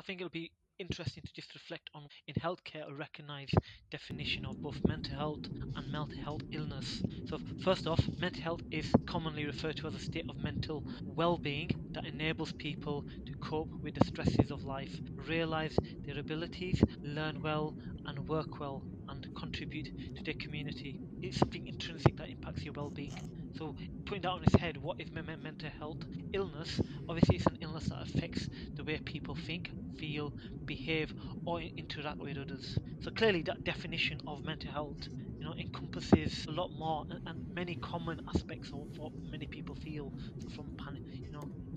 think it'll be interesting to just reflect on in healthcare a recognized definition of both mental health and mental health illness. So first off, mental health is commonly referred to as a state of mental well-being that enables people to cope with the stresses of life, realize their abilities, learn well and work well and contribute to their community. It's something intrinsic that impacts your well-being. So putting that on its head, what is mental health? Illness, obviously it's an illness that affects the way people think, feel, behave, or interact with others. So clearly, that definition of mental health, encompasses a lot more and many common aspects of what many people feel. So from panic,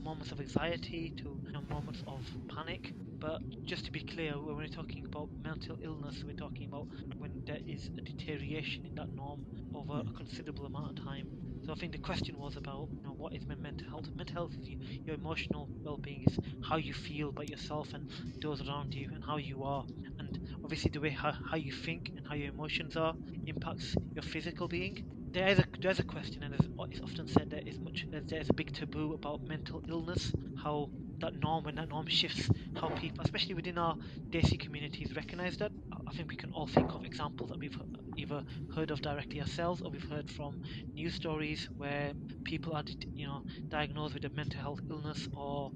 moments of anxiety to moments of panic. But just to be clear, when we're talking about mental illness, we're talking about when there is a deterioration in that norm over a considerable amount of time. So I think the question was about, what is mental health? Mental health is your emotional well-being, is how you feel about yourself and those around you and how you are. And obviously the way how you think and how your emotions are impacts your physical being. There's a question, and it's often said that there's a big taboo about mental illness, how when that norm shifts, how people, especially within our Desi communities, recognize that. I think we can all think of examples that we've either heard of directly ourselves or we've heard from news stories where people are, diagnosed with a mental health illness or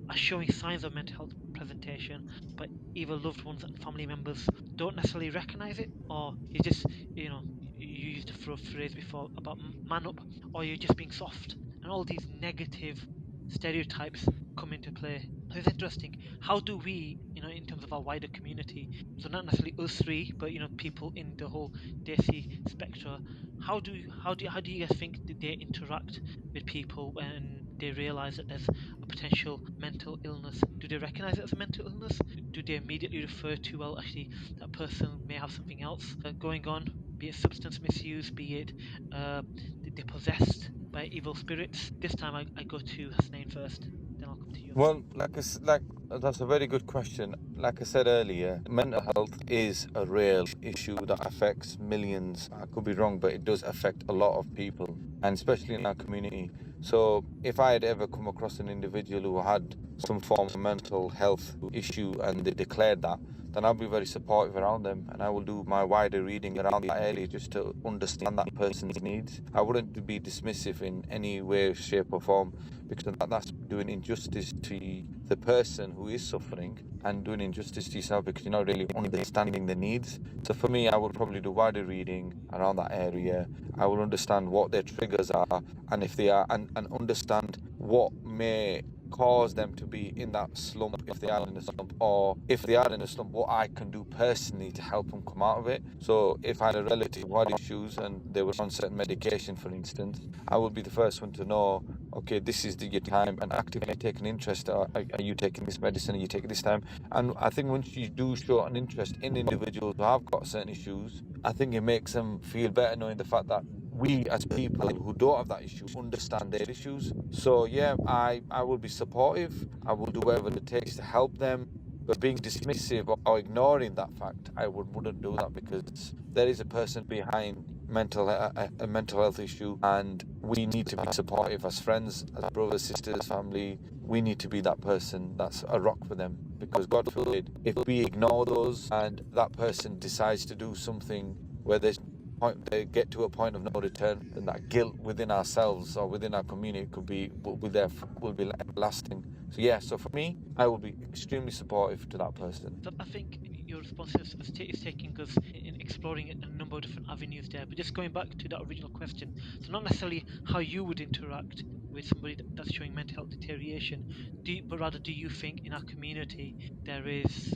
are showing signs of mental health presentation, but either loved ones and family members don't necessarily recognize it, or you just, you used a phrase before about man up, or you're just being soft, and all these negative stereotypes come into play. So it's interesting. How do we, in terms of our wider community, so not necessarily us three, but people in the whole Desi spectra, how do you guys think that they interact with people when they realize that there's a potential mental illness? Do they recognize it as a mental illness? Do they immediately refer to, well, actually, that person may have something else going on, be it substance misuse, be it they're possessed by evil spirits? This time I go to Hasnain first, then I'll come to you. Well, that's a very good question. Like I said earlier, mental health is a real issue that affects millions. I could be wrong, but it does affect a lot of people, and especially in our community. So if I had ever come across an individual who had some form of mental health issue and they declared that, then I'll be very supportive around them, and I will do my wider reading around that area just to understand that person's needs. I wouldn't be dismissive in any way, shape or form, because that's doing injustice to the person who is suffering and doing injustice to yourself because you're not really understanding the needs. So for me, I would probably do wider reading around that area. I will understand what their triggers are, and if they are, and understand what may cause them to be in that slump, if they are in a slump, or if they are in a slump, what I can do personally to help them come out of it. So if I had a relative who had issues and they were on certain medication, for instance, I would be the first one to know, okay, this is your time, and actively take an interest. Are you taking this medicine? Are you taking this time? And I think once you do show an interest in individuals who have got certain issues, I think it makes them feel better knowing the fact that we as people who don't have that issue understand their issues. So yeah, I will be supportive. I will do whatever it takes to help them. But being dismissive or ignoring that fact, I wouldn't do that, because there is a person behind a mental health issue, and we need to be supportive as friends, as brothers, sisters, family. We need to be that person that's a rock for them, because God forbid if we ignore those and that person decides to do something where they get to a point of no return, and that guilt within ourselves or within our community will be lasting. So yeah, so for me, I will be extremely supportive to that person. So I think your response is taking us in exploring a number of different avenues there. But just going back to that original question, so not necessarily how you would interact with somebody that's showing mental health deterioration, but rather do you think in our community there is,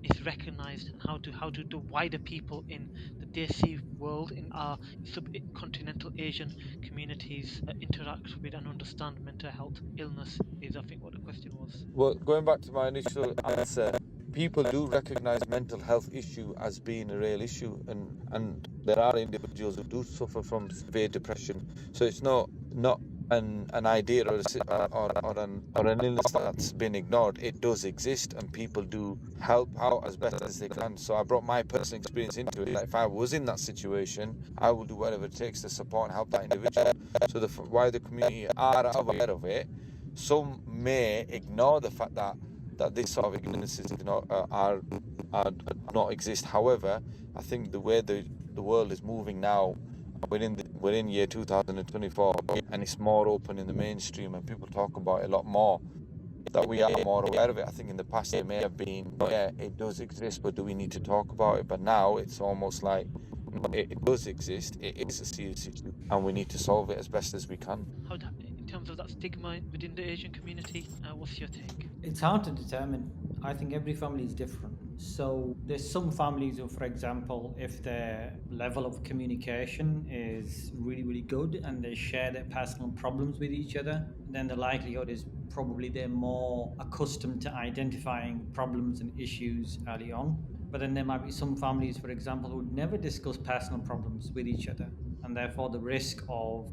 it's recognized, and how do the wider people in the Desi world, in our subcontinental Asian communities, interact with and understand mental health illness, is I think what the question was. Well, going back to my initial answer, people do recognize mental health issue as being a real issue, and there are individuals who do suffer from severe depression. So it's not an idea or an illness that's been ignored. It does exist, and people do help out as best as they can. So I brought my personal experience into it. Like if I was in that situation, I will do whatever it takes to support and help that individual. So why the community are aware of it. Some may ignore the fact that that this sort of ignorances are not exist. However, I think the way the world is moving now, we're in year 2024, and it's more open in the mainstream, and people talk about it a lot more. That we are more aware of it. I think in the past it may have been, yeah, it does exist, but do we need to talk about it? But now it's almost like it does exist. It is a serious issue, and we need to solve it as best as we can. How in terms of that stigma within the Asian community, what's your take? It's hard to determine. I think every family is different. So there's some families who, for example, if their level of communication is really, really good and they share their personal problems with each other, then the likelihood is probably they're more accustomed to identifying problems and issues early on. But then there might be some families, for example, who never discuss personal problems with each other, and therefore the risk of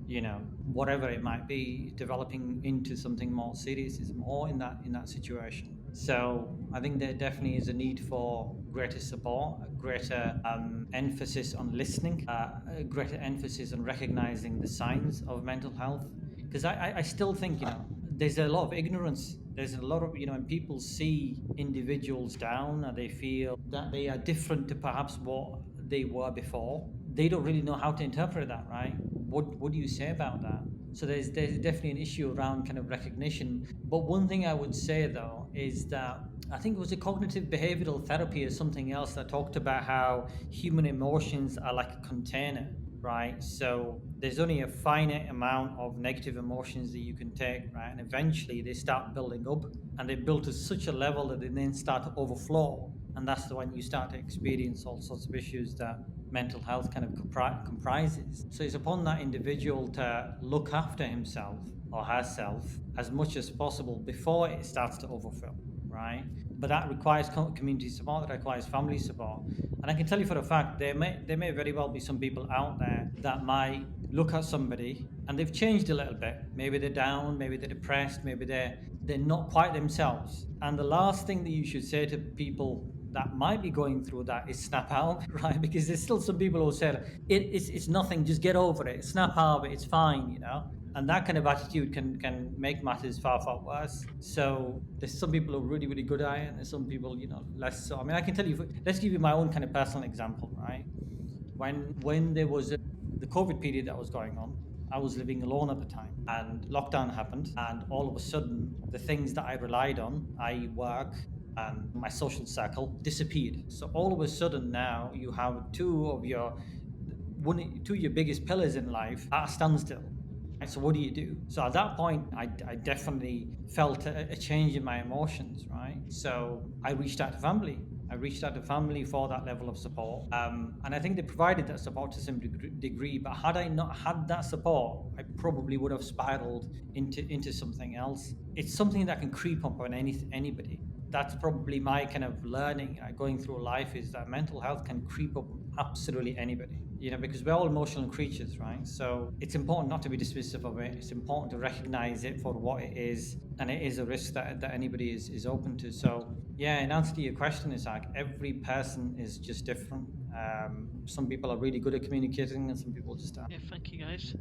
whatever it might be developing into something more serious is more in that situation. So I think there definitely is a need for greater support, a greater emphasis on listening, a greater emphasis on recognizing the signs of mental health, because I still think there's a lot of ignorance. There's a lot of when people see individuals down and they feel that they are different to perhaps what they were before, they don't really know how to interpret that, right? What do you say about that? So there's definitely an issue around kind of recognition. But one thing I would say though is that I think it was a cognitive behavioral therapy or something else that talked about how human emotions are like a container, right? So there's only a finite amount of negative emotions that you can take, right? And eventually they start building up, and they build to such a level that they then start to overflow. And that's the when you start to experience all sorts of issues that mental health kind of comprises. So it's upon that individual to look after himself or herself as much as possible before it starts to overfill, right? But that requires community support, that requires family support. And I can tell you for a fact, there may very well be some people out there that might look at somebody and they've changed a little bit. Maybe they're down, maybe they're depressed, maybe they're not quite themselves. And the last thing that you should say to people that might be going through that is snap out, right? Because there's still some people who say it's nothing, just get over it, snap out of it, it's fine, and that kind of attitude can make matters far, far worse. So there's some people who are really, really good at it, and there's some people, less so. I mean, I can tell you, let's give you my own kind of personal example, right? When there was the COVID period that was going on, I was living alone at the time, and lockdown happened, and all of a sudden, the things that I relied on, i.e., work and my social circle, disappeared. So all of a sudden now you have two of your biggest pillars in life at a standstill. And so what do you do? So at that point, I definitely felt a change in my emotions, right? So I reached out to family. I reached out to family for that level of support. And I think they provided that support to some degree. But had I not had that support, I probably would have spiraled into something else. It's something that can creep up on anybody. That's probably my kind of learning going through life, is that mental health can creep up absolutely anybody, because we're all emotional creatures, right? So it's important not to be dismissive of it. It's important to recognize it for what it is, and it is a risk that anybody is open to. So yeah, in answer to your question, Isaac, every person is just different. Some people are really good at communicating and some people just aren't. Yeah, thank you guys.